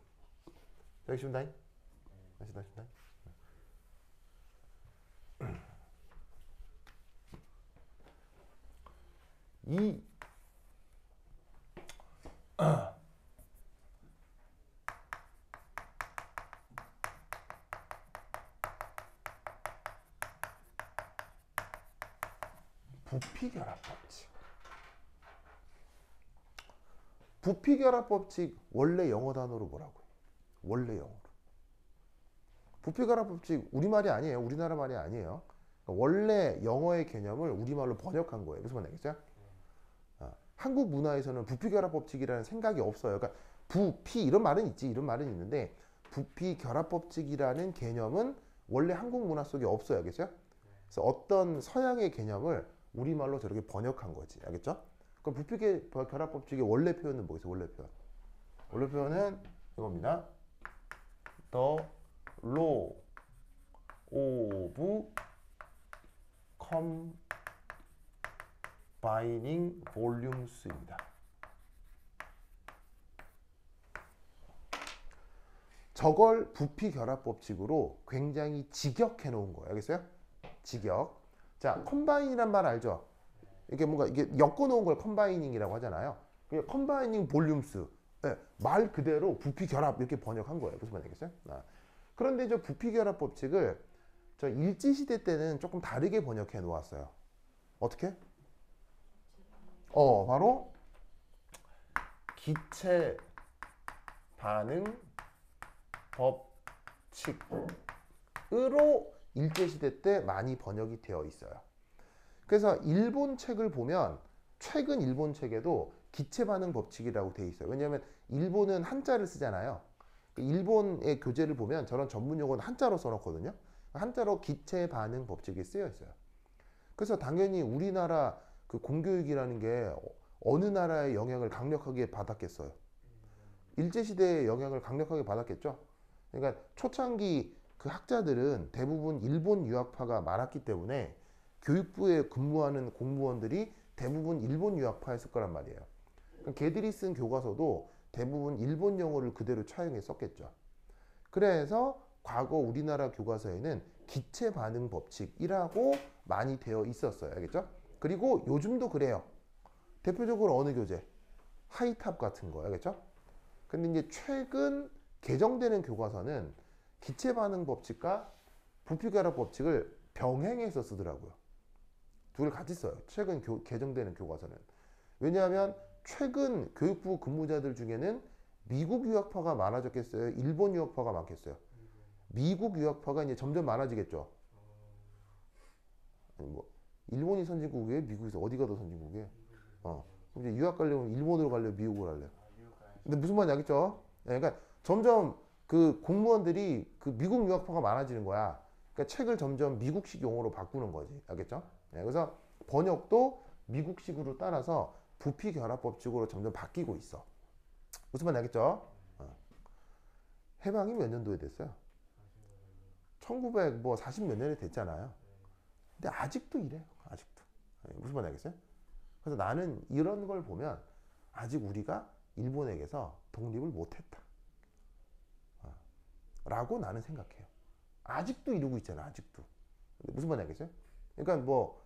여기 십니다. 다시. 이 부피결합 법칙. 부피결합 법칙 원래 영어 단어로 뭐라고요? 원래 영어로. 부피결합 법칙 우리말이 아니에요. 우리나라 말이 아니에요. 그러니까 원래 영어의 개념을 우리말로 번역한 거예요. 무슨 말이겠죠? 한국 문화에서는 부피결합 법칙이라는 생각이 없어요. 그러니까 부피 이런 말은 있지, 이런 말은 있는데 부피결합 법칙이라는 개념은 원래 한국 문화 속에 없어요. 알겠죠? 그래서 어떤 서양의 개념을 우리말로 저렇게 번역한 거지. 알겠죠? 그럼 부피결합 법칙의 원래 표현은 뭐겠어요? 원래 표현. 원래 표현은 이겁니다. The law of combining volumes입니다. 저걸 부피결합 법칙으로 굉장히 직역해 놓은 거예요. 알겠어요? 직역. 자, 컴바인이란 말 알죠? 이게 뭔가 이게 엮어 놓은 걸 컴바이닝이라고 하잖아요. 컴바이닝 볼륨스. 네, 말 그대로 부피결합 이렇게 번역한 거예요. 무슨 말이겠어요? 그런데 저 부피결합 법칙을 저 일제시대 때는 조금 다르게 번역해 놓았어요. 어떻게? 바로 기체 반응 법칙으로 일제시대 때 많이 번역이 되어 있어요. 그래서 일본 책을 보면 최근 일본 책에도 기체 반응 법칙이라고 되어 있어요. 왜냐하면 일본은 한자를 쓰잖아요. 일본의 교재를 보면 저런 전문 용어는 한자로 써놓거든요. 한자로 기체 반응 법칙이 쓰여 있어요. 그래서 당연히 우리나라 그 공교육이라는 게 어느 나라의 영향을 강력하게 받았겠어요? 일제시대의 영향을 강력하게 받았겠죠? 그러니까 초창기 그 학자들은 대부분 일본 유학파가 많았기 때문에 교육부에 근무하는 공무원들이 대부분 일본 유학파였을 거란 말이에요. 그러니까 걔들이 쓴 교과서도 대부분 일본 영어를 그대로 차용해 썼겠죠. 그래서 과거 우리나라 교과서에는 기체 반응 법칙이라고 많이 되어 있었어요. 알겠죠? 그리고 요즘도 그래요. 대표적으로 어느 교재? 하이탑 같은 거. 알겠죠? 근데 이제 최근 개정되는 교과서는 기체 반응 법칙과 부피결합 법칙을 병행해서 쓰더라고요. 두 개를 같이 써요. 최근 개정되는 교과서는. 왜냐하면 최근 교육부 근무자들 중에는 미국 유학파가 많아졌겠어요? 일본 유학파가 많겠어요? 미국 유학파가 이제 점점 많아지겠죠. 아니 뭐 일본이 선진국이에요? 미국에서 어디가 더 선진국이에요? 이제 유학 가려면 일본으로 가려면 미국으로 갈래요? 근데 무슨 말인지 알겠죠? 네, 그러니까 점점 그 공무원들이 그 미국 유학파가 많아지는 거야. 그러니까 책을 점점 미국식 용어로 바꾸는 거지. 알겠죠? 네, 그래서 번역도 미국식으로 따라서 부피결합 법칙으로 점점 바뀌고 있어. 무슨 말인지 알겠죠? 해방이 몇 년도에 됐어요? 1940 몇 년에 됐잖아요. 근데 아직도 이래요. 아직도. 네, 무슨 말인지 알겠어요? 그래서 나는 이런 걸 보면 아직 우리가 일본에게서 독립을 못했다. 라고 나는 생각해요. 아직도 이러고 있잖아. 아직도. 무슨 말인지 알겠어요? 그러니까 뭐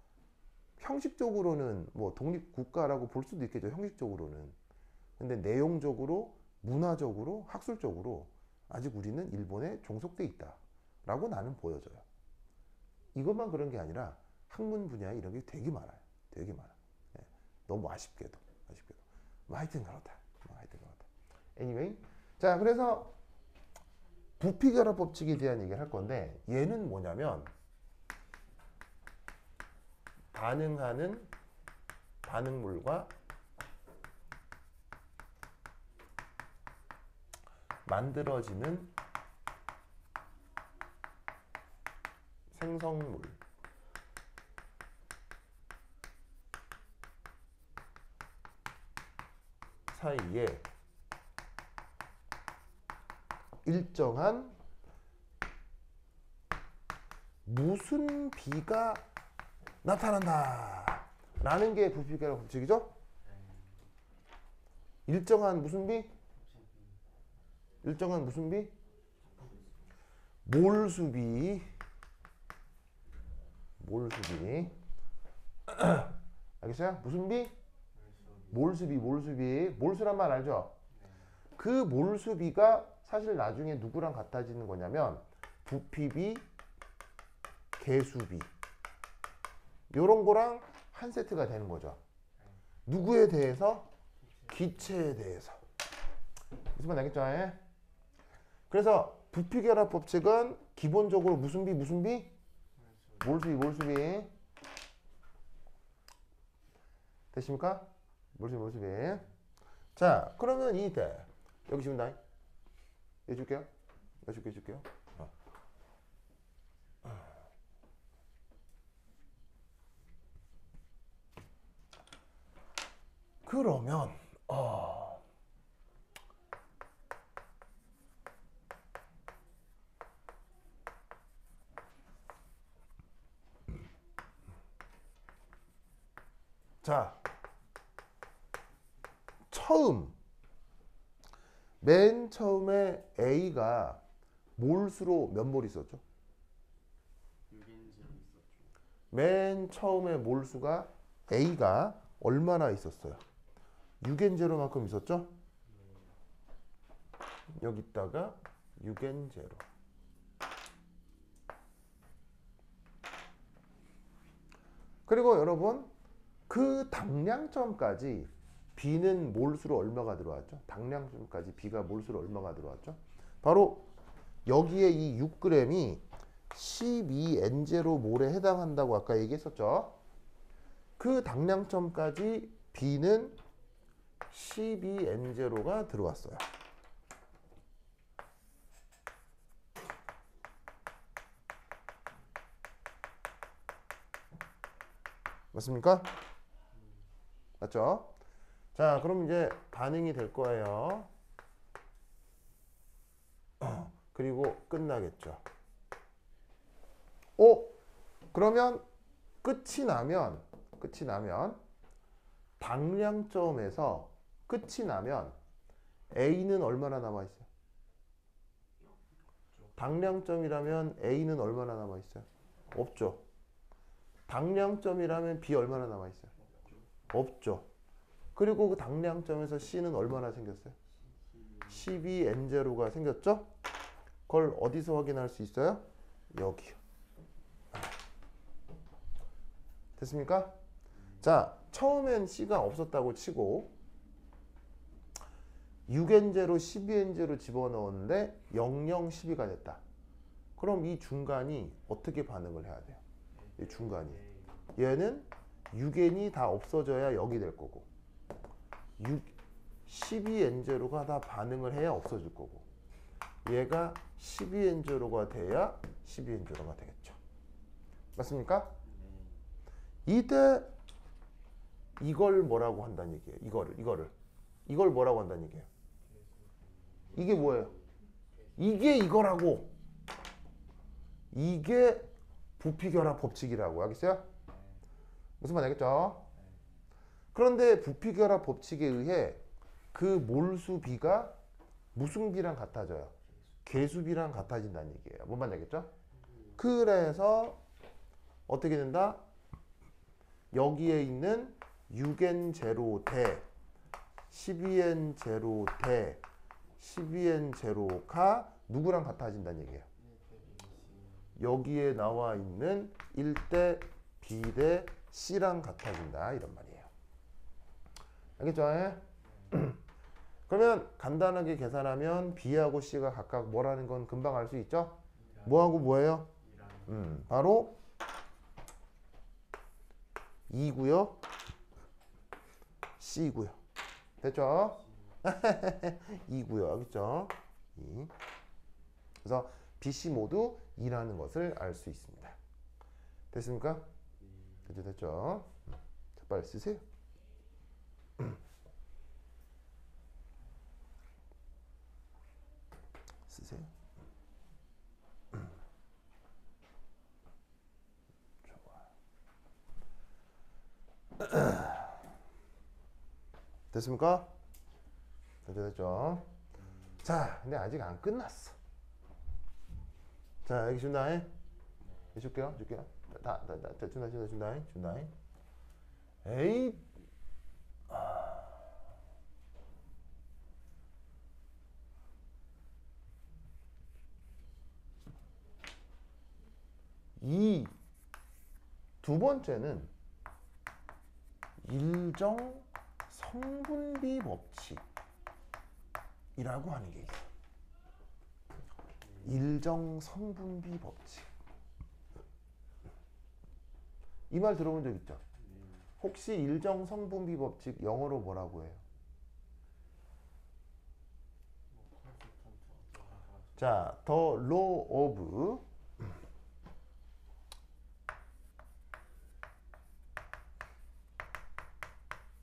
형식적으로는 뭐 독립국가라고 볼 수도 있겠죠. 형식적으로는. 근데 내용적으로, 문화적으로, 학술적으로 아직 우리는 일본에 종속돼 있다. 라고 나는 보여져요. 이것만 그런 게 아니라 학문 분야에 이런 게 되게 많아요. 되게 많아. 네. 너무 아쉽게도. 하여튼 그렇다. anyway. 자, 그래서 부피결합 법칙에 대한 얘기를 할 건데 얘는 뭐냐면 반응하는 반응물과 만들어지는 생성물 사이에 일정한 무슨 비가 나타난다 라는 게 부피결합 법칙이죠. 일정한 무슨 비? 일정한 무슨 비? 몰수비. 알겠어요? 무슨 비? 몰수비. 몰수란 말 알죠? 그 몰수비가 사실 나중에 누구랑 같아지는 거냐면 부피비, 개수비 요런 거랑 한 세트가 되는 거죠. 누구에 대해서? 기체에 대해서. 무슨 말 알겠죠? 그래서 부피결합 법칙은 기본적으로 무슨 비? 몰수비. 됐습니까? 몰수비. 자, 그러면 이때 여기 지금 나 해줄게요. 해줄게요. 그러면 자, 맨 처음에 A가 몰수로 몇 몰 있었죠? 6인제로 있었죠. 맨 처음에 몰수가 A가 얼마나 있었어요? 6N0만큼 있었죠? 여기다가 6N0. 그리고 여러분 그 당량점까지 B는 몰수로 얼마가 들어왔죠? 당량점까지 B가 몰수로 얼마가 들어왔죠? 바로 여기에 이 6g이 12N0몰에 해당한다고 아까 얘기했었죠? 그 당량점까지 B는 12N0가 들어왔어요. 맞습니까? 맞죠? 자, 그럼 이제 반응이 될 거예요. 그리고 끝나겠죠. 그러면 끝이 나면 당량점에서 끝이 나면 A는 얼마나 남아있어요? 당량점이라면 A는 얼마나 남아있어요? 없죠. 당량점이라면 B 얼마나 남아있어요? 없죠. 그리고 그 당량점에서 C는 얼마나 생겼어요? 12N0가 생겼죠? 그걸 어디서 확인할 수 있어요? 여기요. 됐습니까? 자, 처음엔 C가 없었다고 치고 6N0, 12N0 집어넣었는데 00, 12가 됐다. 그럼 이 중간이 어떻게 반응을 해야 돼요? 이 중간이. 얘는 6N이 다 없어져야 여기 될 거고 12N0가 다 반응을 해야 없어질 거고 얘가 12N0가 돼야 12N0가 되겠죠. 맞습니까? 이때 이걸 뭐라고 한다는 얘기예요. 이걸 뭐라고 한다는 얘기예요. 이게 뭐예요? 이게 이거라고. 이게 부피결합 법칙이라고. 알겠어요? 무슨 말 알겠죠? 그런데 부피결합 법칙에 의해 그 몰수비가 무슨 비랑 같아져요? 계수비랑 같아진다는 얘기예요. 뭔 말인지 알겠죠? 그래서 어떻게 된다? 여기에 있는 6N0 대 12N0 대 12N0가 누구랑 같아진다는 얘기예요? 여기에 나와 있는 1대 B 대 C랑 같아진다 이런 말이에요. 알겠죠? 그러면 간단하게 계산하면 B하고 C가 각각 뭐라는 건 금방 알 수 있죠? 뭐하고 뭐예요? 바로 2고요. C고요. 됐죠? 2고요. 알겠죠? 2. 그래서 B, C 모두 2라는 것을 알 수 있습니다. 됐습니까? 됐죠? 자, 빨리 쓰세요. 쓰세요. 됐습니까? 됐죠? 자, 근데 아직 안 끝났어. 자, 여기 준다. 줄게요. 준다. 에이. 이 두 번째는 일정 성분비 법칙이라고 하는 게 있어요. 일정 성분비 법칙. 이 말 들어본 적 있죠? 혹시 일정 성분비 법칙 영어로 뭐라고 해요? 자, the law of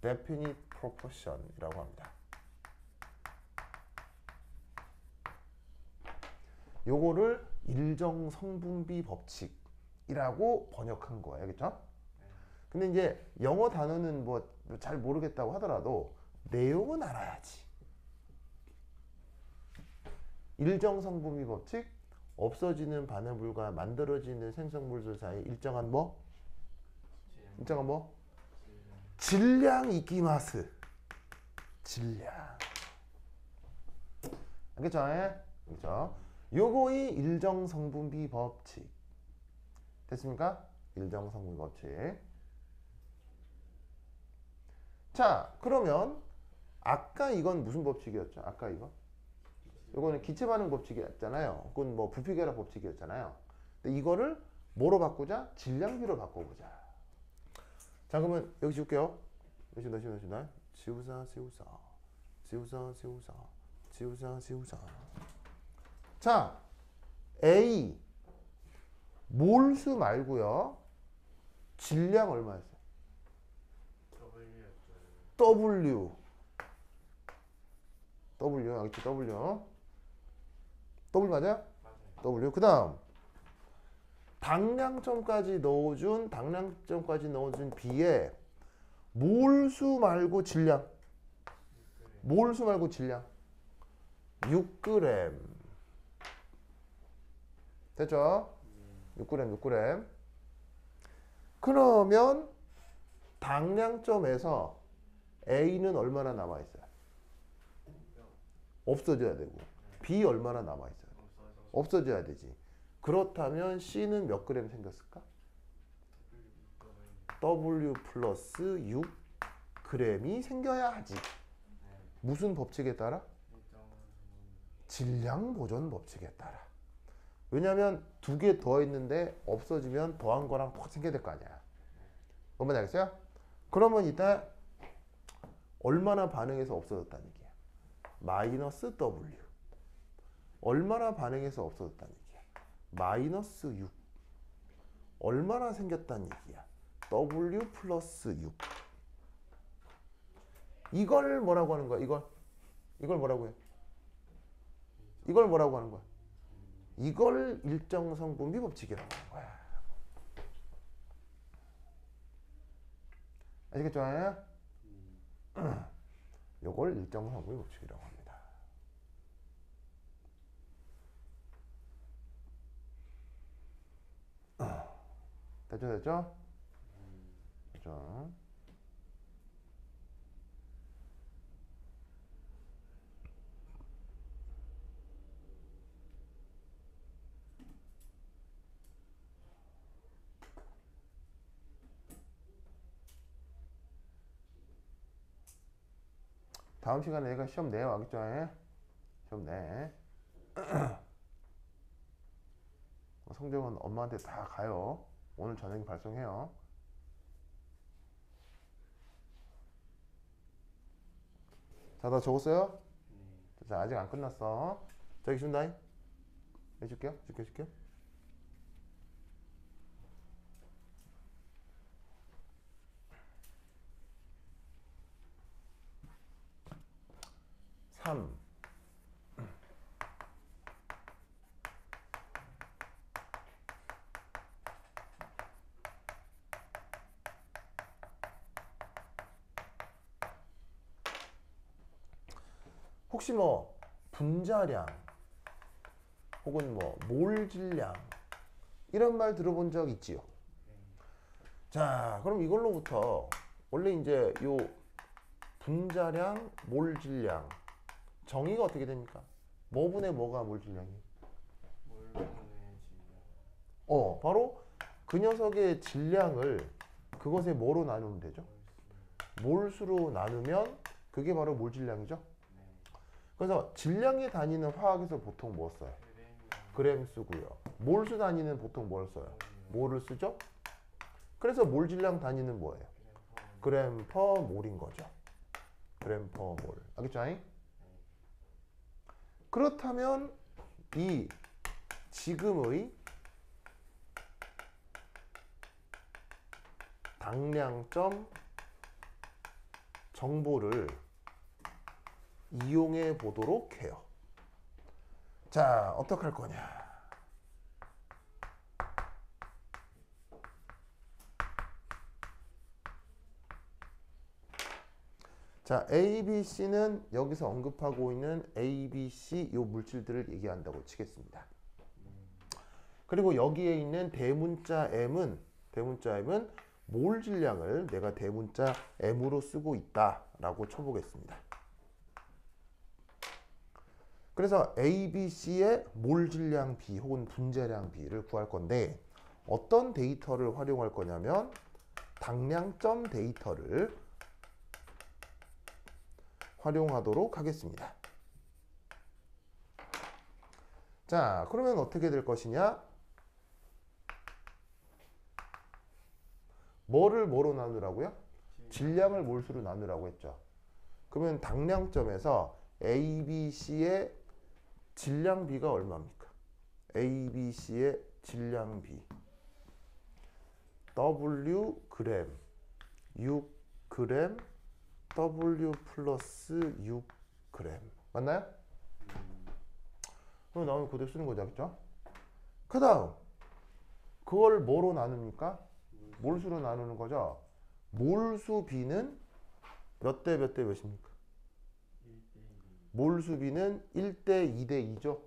definite proportion이라고 합니다. 요거를 일정 성분비 법칙이라고 번역한 거예요. 알겠죠? 근데 이제 영어 단어는 뭐 잘 모르겠다고 하더라도 내용은 알아야지. 일정 성분비 법칙, 없어지는 반응물과 만들어지는 생성물들 사이 일정한 뭐? 일정한 뭐? 질량 이키마스. 질량. 알겠죠? 알겠죠? 요거이 일정 성분비 법칙. 됐습니까? 일정 성분비 법칙. 자, 그러면 아까 이건 무슨 법칙이었죠? 아까 이거? 이거는 기체 반응 법칙이었잖아요. 그건 뭐 부피 결합 법칙이었잖아요. 근데 이거를 뭐로 바꾸자? 질량비로 바꿔보자. 자, 그러면 여기 지울게요. 넣으시나? 지우사. 자, A 몰수 말고요. 질량 얼마였어요? W. 알겠지? W 맞아요? W. 그 다음 당량점까지 넣어준 B에 몰수 말고 질량. 6g. 됐죠? 6g. 그러면 당량점에서 A는 얼마나 남아있어요? 없어져야 되고 B 얼마나 남아있어요? 없어져야 되지. 그렇다면 C는 몇 그램 생겼을까? W 플러스 6g이 생겨야 하지. 무슨 법칙에 따라? 질량 보존 법칙에 따라. 왜냐하면 두 개 더 있는데 없어지면 더한 거랑 똑같이 생겨야 될 거 아니야. 뭔지 알겠어요? 그러면 이따 얼마나 반응해서 없어졌다는 얘기야? 마이너스 W. 얼마나 반응해서 없어졌다는 얘기야? 마이너스 6. 얼마나 생겼다는 얘기야? W 플러스 6. 이걸 뭐라고 하는 거야? 이걸 뭐라고 해? 이걸 뭐라고 하는 거야? 이걸 일정 성분비 법칙이라고 하는 거야. 아시겠죠? 요걸 일정 성분비 법칙이라고 합니다. 됐죠? 됐죠? 다음 시간에 내가 시험 내요. 알겠죠? 시험 내. 성적은 엄마한테 다 가요. 오늘 저녁에 발송해요. 자, 다 적었어요? 자, 아직 안 끝났어. 저기 준다. 해줄게요. 줄게요. 3. 혹시 뭐 분자량 혹은 뭐 몰질량 이런 말 들어본 적 있지요? 자, 그럼 이걸로부터 원래 이제 요 분자량, 몰질량 정의가 어떻게 됩니까? 뭐분의 뭐가 몰질량이? 바로 그 녀석의 질량을 그것의 뭐로 나누면 되죠? 몰수로 나누면 그게 바로 몰질량이죠? 그래서 질량의 단위는 화학에서 보통 뭐 써요? 그램 쓰고요. 몰수 단위는 보통 뭘 써요? 몰을 쓰죠? 그래서 몰 질량 단위는 뭐예요? 그램 퍼 몰인 거죠. 그램 퍼 몰. 알겠죠? 그렇다면 이 지금의 당량점 정보를 이용해 보도록 해요. 자, 어떻게 할 거냐? 자, A, B, C는 여기서 언급하고 있는 A, B, C 요 물질들을 얘기한다고 치겠습니다. 그리고 여기에 있는 대문자 M은 몰 질량을 내가 대문자 M으로 쓰고 있다라고 쳐보겠습니다. 그래서 A, B, C의 몰 질량 B 혹은 분자량 B를 구할 건데 어떤 데이터를 활용할 거냐면 당량점 데이터를 활용하도록 하겠습니다. 자, 그러면 어떻게 될 것이냐? 뭐를 뭐로 나누라고요? 질량을 몰수로 나누라고 했죠. 그러면 당량점에서 A, B, C의 질량 B가 얼마입니까? A, B, C의 질량 B W 그램 6g W 플러스 6g 맞나요? 그럼 나오면 그대로 쓰는 거죠. 그죠? 그 다음 그걸 뭐로 나눕니까? 몰수로 나누는 거죠. 몰수 B는 몇 대 몇 대 몇입니까? 몰수 B는 1대 2대 2죠.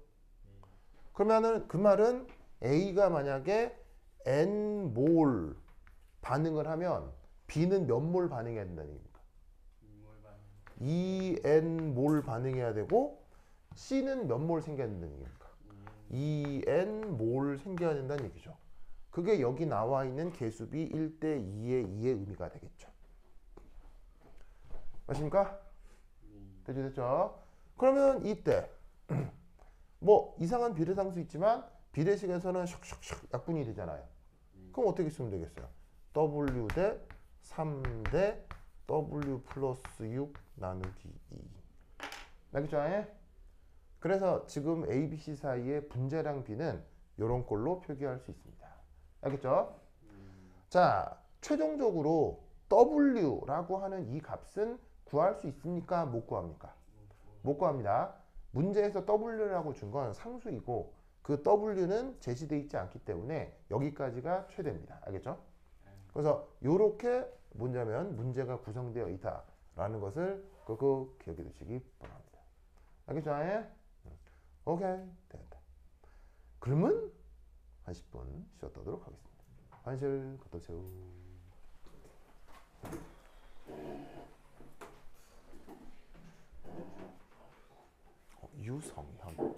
그러면은 그 말은 A가 만약에 N몰 반응을 하면 B는 몇 몰 반응해야 된다는 얘기입니까? 2N몰 반응해야 되고 C는 몇 몰 생겨야 된다는 얘기입니까? 2N몰 생겨야 된다는 얘기죠. 그게 여기 나와 있는 개수비 1대 2의 2의 의미가 되겠죠. 맞습니까? 됐죠? 그러면 이때 뭐 이상한 비례상수 있지만 비례식에서는 슉슉슉 약분이 되잖아요. 그럼 어떻게 쓰면 되겠어요? W 대 3 대 W 플러스 6 나누기 2. 알겠죠? 그래서 지금 A, B, C 사이의 분자량 B는 이런 꼴로 표기할 수 있습니다. 알겠죠? 자, 최종적으로 W라고 하는 이 값은 구할 수 있습니까? 못 구합니까? 못 구합니다. 문제에서 W라고 준 건 상수이고 그 W는 제시되어 있지 않기 때문에 여기까지가 최대입니다. 알겠죠? 그래서 이렇게 문제가 구성되어 있다라는 것을 꼭 기억해 두시기 바랍니다. 알겠죠? 오케이, 됐다. 그러면 한 10분 쉬었다 하도록 하겠습니다. 환실 갖다 오세요. 유성현